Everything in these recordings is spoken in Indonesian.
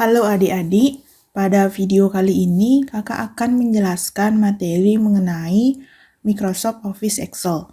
Halo adik-adik, pada video kali ini kakak akan menjelaskan materi mengenai Microsoft Office Excel.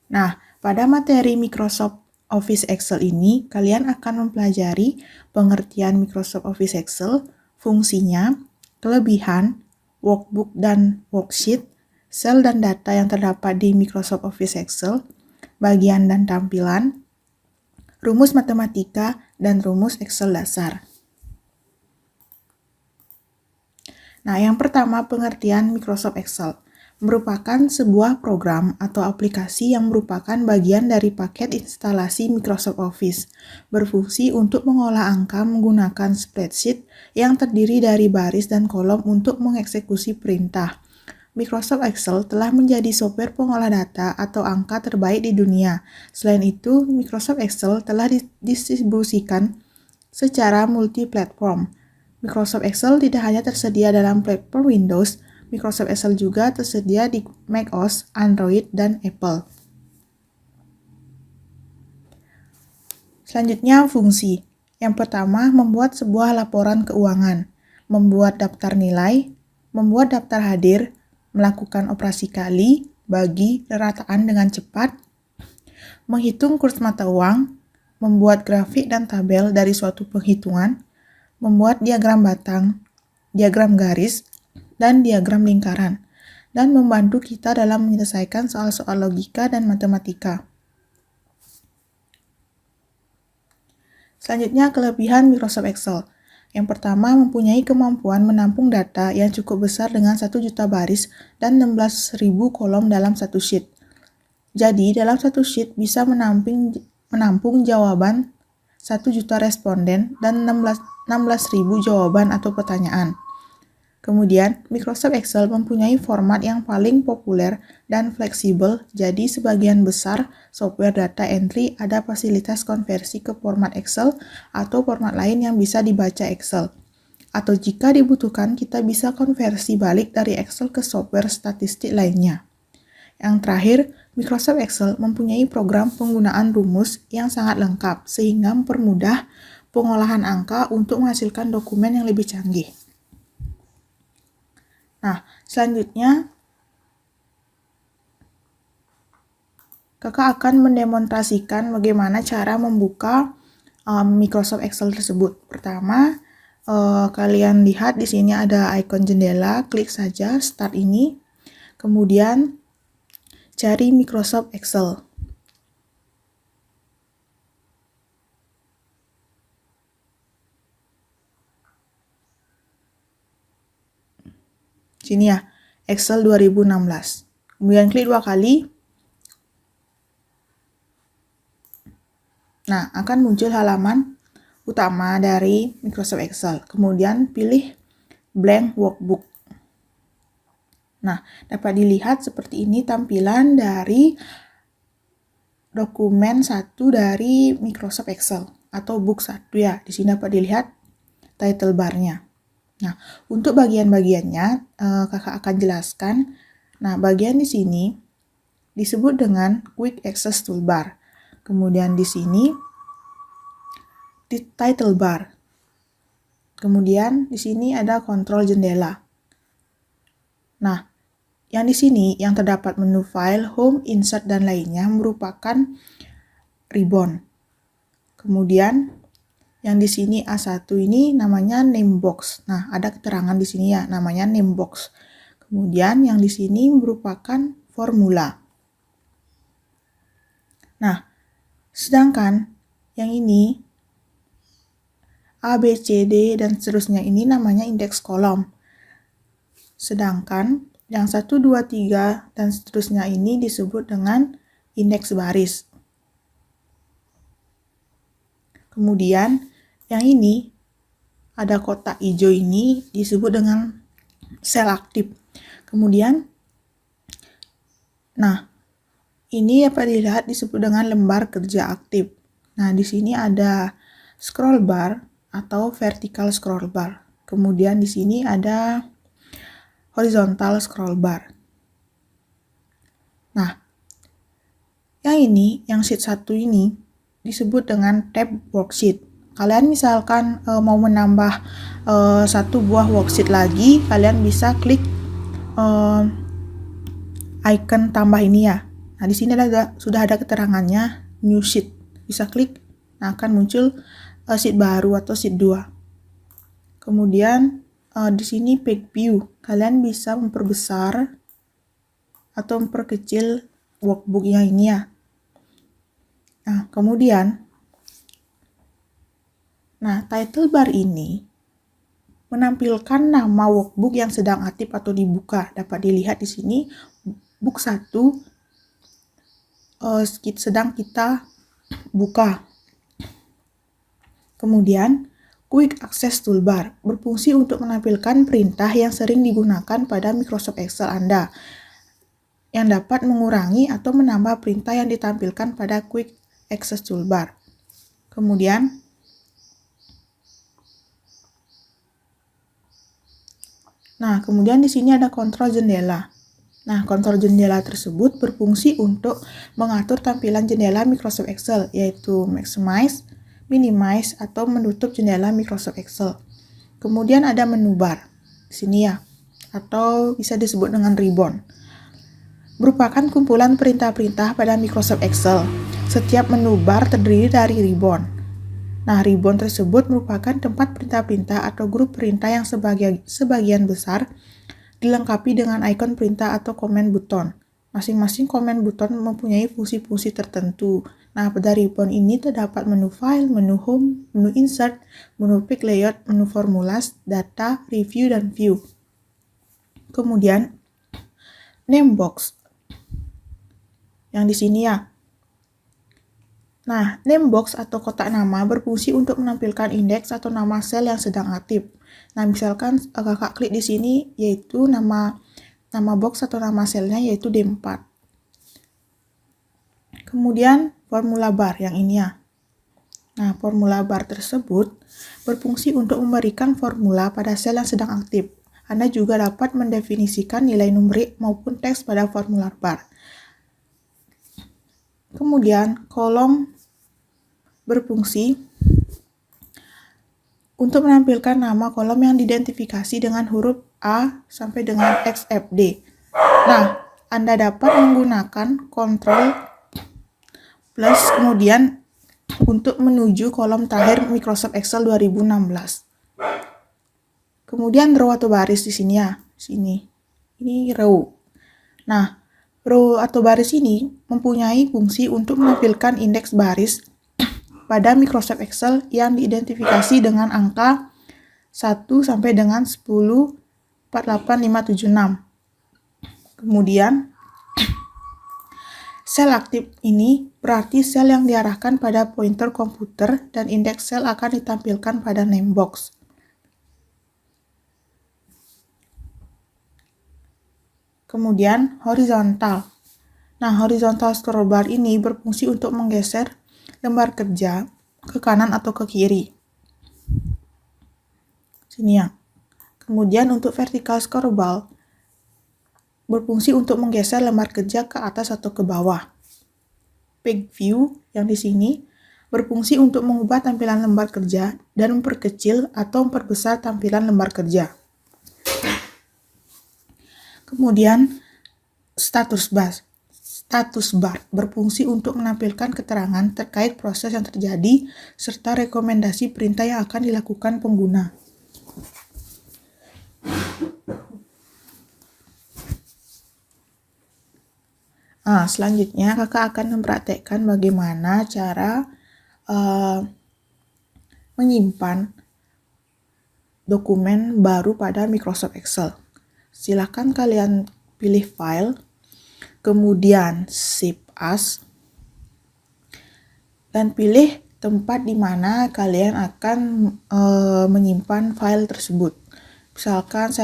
Nah, pada materi Microsoft Office Excel ini, kalian akan mempelajari pengertian Microsoft Office Excel, fungsinya, kelebihan, workbook dan worksheet, sel dan data yang terdapat di Microsoft Office Excel, bagian dan tampilan, rumus matematika, dan rumus Excel dasar. Nah, yang pertama pengertian Microsoft Excel merupakan sebuah program atau aplikasi yang merupakan bagian dari paket instalasi Microsoft Office, berfungsi untuk mengolah angka menggunakan spreadsheet yang terdiri dari baris dan kolom untuk mengeksekusi perintah. Microsoft Excel telah menjadi software pengolah data atau angka terbaik di dunia. Selain itu, Microsoft Excel telah didistribusikan secara multi-platform. Microsoft Excel tidak hanya tersedia dalam platform Windows, Microsoft Excel juga tersedia di macOS, Android, dan Apple. Selanjutnya, fungsi. Yang pertama, membuat sebuah laporan keuangan, membuat daftar nilai, membuat daftar hadir, melakukan operasi kali, bagi, dan rataan dengan cepat, menghitung kurs mata uang, membuat grafik dan tabel dari suatu penghitungan, membuat diagram batang, diagram garis, dan diagram lingkaran, dan membantu kita dalam menyelesaikan soal-soal logika dan matematika. Selanjutnya, kelebihan Microsoft Excel. Yang pertama, mempunyai kemampuan menampung data yang cukup besar dengan 1 juta baris dan 16.000 kolom dalam satu sheet. Jadi, dalam satu sheet bisa menampung jawaban 1 juta responden dan 16.000 jawaban atau pertanyaan. Kemudian, Microsoft Excel mempunyai format yang paling populer dan fleksibel, jadi sebagian besar software data entry ada fasilitas konversi ke format Excel atau format lain yang bisa dibaca Excel. Atau jika dibutuhkan, kita bisa konversi balik dari Excel ke software statistik lainnya. Yang terakhir, Microsoft Excel mempunyai program penggunaan rumus yang sangat lengkap, sehingga mempermudah pengolahan angka untuk menghasilkan dokumen yang lebih canggih. Nah, selanjutnya, kakak akan mendemonstrasikan bagaimana cara membuka Microsoft Excel tersebut. Pertama, kalian lihat di sini ada icon jendela, klik saja Start ini. Kemudian, cari Microsoft Excel. Sini ya, Excel 2016. Kemudian klik 2 kali. Nah, akan muncul halaman utama dari Microsoft Excel. Kemudian pilih blank workbook. Nah, dapat dilihat seperti ini tampilan dari dokumen 1 dari Microsoft Excel atau book 1 ya. Di sini dapat dilihat title bar-nya. Nah, untuk bagian-bagiannya kakak akan jelaskan. Nah, bagian di sini disebut dengan Quick Access Toolbar. Kemudian di sini di title bar. Kemudian di sini ada kontrol jendela. Nah, yang di sini yang terdapat menu file, home, insert, dan lainnya merupakan ribbon. Kemudian yang di sini A1 ini namanya name box. Nah, ada keterangan di sini ya, namanya name box. Kemudian yang di sini merupakan formula. Nah, sedangkan yang ini A, B, C, D, dan seterusnya ini namanya indeks kolom. Sedangkan yang 1, 2, 3, dan seterusnya ini disebut dengan indeks baris. Kemudian yang ini ada kotak hijau ini disebut dengan sel aktif. Kemudian, nah ini dapat dilihat disebut dengan lembar kerja aktif. Nah di sini ada scroll bar atau vertical scroll bar. Kemudian di sini ada horizontal scroll bar. Nah, yang ini, yang sheet 1 ini disebut dengan tab worksheet. Kalian misalkan mau menambah satu buah worksheet lagi, kalian bisa klik icon tambah ini ya. Nah, di sini sudah ada keterangannya new sheet. Bisa klik, nah akan muncul sheet baru atau sheet 2. Kemudian di sini page view, kalian bisa memperbesar atau memperkecil workbooknya ini ya. Nah, kemudian title bar ini menampilkan nama workbook yang sedang aktif atau dibuka. Dapat dilihat di sini book 1 sedang kita buka. Kemudian Quick Access Toolbar berfungsi untuk menampilkan perintah yang sering digunakan pada Microsoft Excel Anda, yang dapat mengurangi atau menambah perintah yang ditampilkan pada Quick Access Toolbar. Kemudian di sini ada kontrol jendela. Nah, kontrol jendela tersebut berfungsi untuk mengatur tampilan jendela Microsoft Excel, yaitu maximize, minimize, atau menutup jendela Microsoft Excel. Kemudian ada menu bar di sini ya, atau bisa disebut dengan ribbon. Merupakan kumpulan perintah-perintah pada Microsoft Excel. Setiap menu bar terdiri dari ribbon. Nah, ribbon tersebut merupakan tempat perintah-perintah atau grup perintah yang sebagian besar dilengkapi dengan ikon perintah atau command button. Masing-masing command button mempunyai fungsi-fungsi tertentu. Nah, pada ribbon ini terdapat menu file, menu home, menu insert, menu pick layout, menu formulas, data, review, dan view. Kemudian, name box. Yang di sini ya. Nah, name box atau kotak nama berfungsi untuk menampilkan indeks atau nama sel yang sedang aktif. Nah, misalkan kakak klik di sini, yaitu nama box atau nama selnya yaitu D4. Kemudian, formula bar yang ini ya. Nah, formula bar tersebut berfungsi untuk memberikan formula pada sel yang sedang aktif. Anda juga dapat mendefinisikan nilai numerik maupun teks pada formula bar. Kemudian, kolom berfungsi untuk menampilkan nama kolom yang diidentifikasi dengan huruf A sampai dengan XFD. Nah, Anda dapat menggunakan Ctrl plus kemudian untuk menuju kolom terakhir Microsoft Excel 2016. Kemudian row atau baris di sini ya, sini. Ini row. Nah, row atau baris ini mempunyai fungsi untuk menampilkan indeks baris pada Microsoft Excel yang diidentifikasi dengan angka 1 sampai dengan 10, 48, 5, 7, 6. Kemudian, sel aktif ini berarti sel yang diarahkan pada pointer komputer dan indeks sel akan ditampilkan pada name box. Kemudian, horizontal. Nah, horizontal scroll bar ini berfungsi untuk menggeser lembar kerja ke kanan atau ke kiri. Sini ya. Kemudian untuk vertical scroll bar berfungsi untuk menggeser lembar kerja ke atas atau ke bawah. Page view yang di sini berfungsi untuk mengubah tampilan lembar kerja dan memperkecil atau memperbesar tampilan lembar kerja. Kemudian status bar berfungsi untuk menampilkan keterangan terkait proses yang terjadi serta rekomendasi perintah yang akan dilakukan pengguna. Nah, selanjutnya kakak akan mempraktekkan bagaimana cara menyimpan dokumen baru pada Microsoft Excel. Silakan kalian pilih file, kemudian save as, dan pilih tempat di mana kalian akan menyimpan file tersebut. Misalkan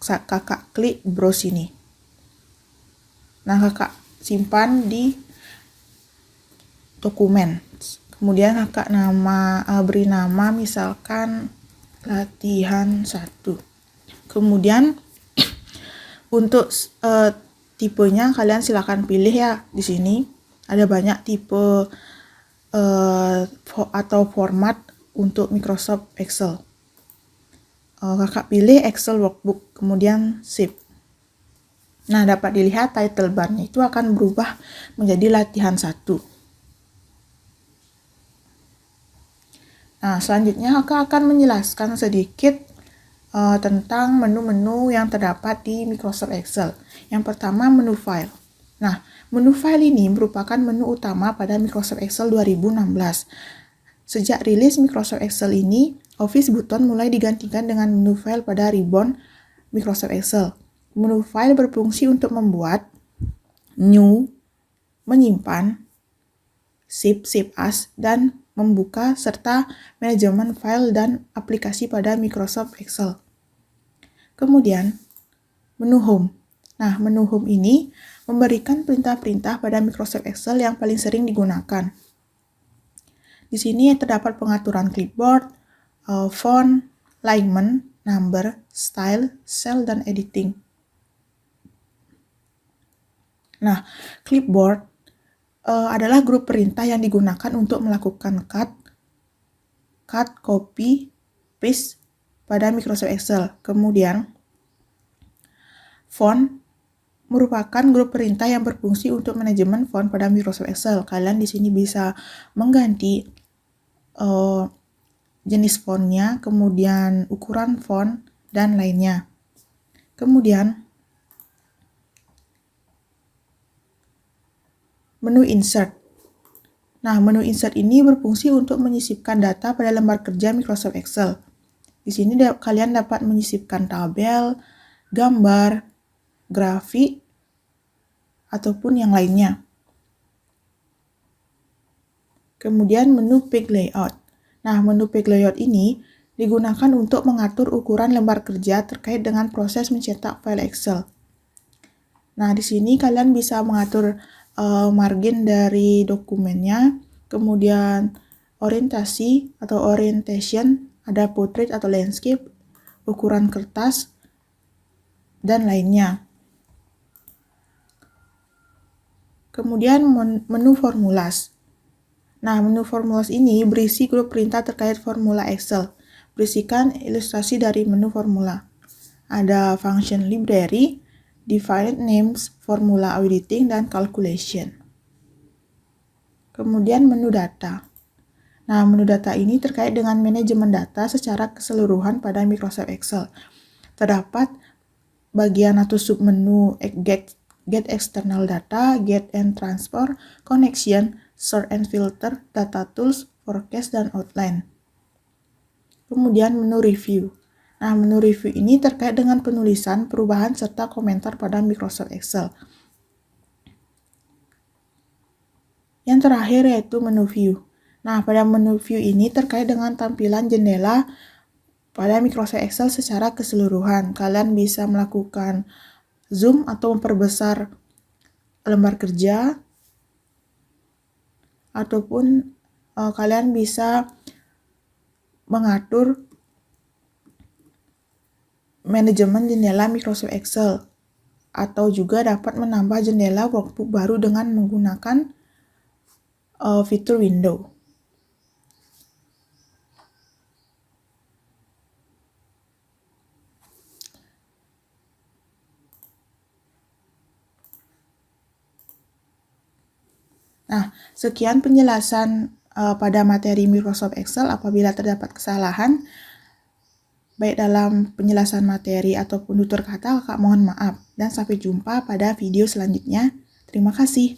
kakak klik browse ini. Nah, kakak simpan di dokumen. Kemudian kakak beri nama misalkan latihan 1. Kemudian untuk tipenya kalian silakan pilih ya. Di sini ada banyak tipe atau format untuk Microsoft Excel. Kakak pilih Excel Workbook, kemudian Save. Nah, dapat dilihat title bar-nya itu akan berubah menjadi latihan 1. Nah, selanjutnya kakak akan menjelaskan sedikit tentang menu-menu yang terdapat di Microsoft Excel. Yang pertama, menu file. Nah, menu file ini merupakan menu utama pada Microsoft Excel 2016. Sejak rilis Microsoft Excel ini, Office button mulai digantikan dengan menu file pada ribbon Microsoft Excel. Menu file berfungsi untuk membuat, new, menyimpan, save as, dan membuka serta manajemen file dan aplikasi pada Microsoft Excel. Kemudian, menu home. Nah, menu home ini memberikan perintah-perintah pada Microsoft Excel yang paling sering digunakan. Di sini terdapat pengaturan clipboard, font, alignment, number, style, cell, dan editing. Nah, clipboard adalah grup perintah yang digunakan untuk melakukan cut, copy, paste pada Microsoft Excel. Kemudian, font merupakan grup perintah yang berfungsi untuk manajemen font pada Microsoft Excel. Kalian di sini bisa mengganti jenis fontnya, kemudian ukuran font, dan lainnya. Kemudian, menu insert. Nah, menu insert ini berfungsi untuk menyisipkan data pada lembar kerja Microsoft Excel. Di sini kalian dapat menyisipkan tabel, gambar, grafik, ataupun yang lainnya. Kemudian menu page layout. Nah, menu page layout ini digunakan untuk mengatur ukuran lembar kerja terkait dengan proses mencetak file Excel. Nah, di sini kalian bisa mengatur margin dari dokumennya, kemudian orientasi atau orientation, ada portrait atau landscape, ukuran kertas, dan lainnya. Kemudian menu formulas. Nah, menu formulas ini berisi grup perintah terkait formula Excel. Berisikan ilustrasi dari menu formula. Ada function library, defined names, formula auditing, dan calculation. Kemudian menu data. Nah, menu data ini terkait dengan manajemen data secara keseluruhan pada Microsoft Excel. Terdapat bagian atau submenu get external data, get and transfer, connection, sort and filter, data tools, forecast, dan outline. Kemudian menu review. Nah, menu review ini terkait dengan penulisan, perubahan, serta komentar pada Microsoft Excel. Yang terakhir yaitu menu view. Nah, pada menu view ini terkait dengan tampilan jendela pada Microsoft Excel secara keseluruhan. Kalian bisa melakukan zoom atau memperbesar lembar kerja, ataupun kalian bisa mengatur manajemen jendela Microsoft Excel, atau juga dapat menambah jendela workbook baru dengan menggunakan fitur window. Nah, sekian penjelasan pada materi Microsoft Excel. Apabila terdapat kesalahan, baik dalam penjelasan materi ataupun tutur kata, kakak mohon maaf. Dan sampai jumpa pada video selanjutnya. Terima kasih.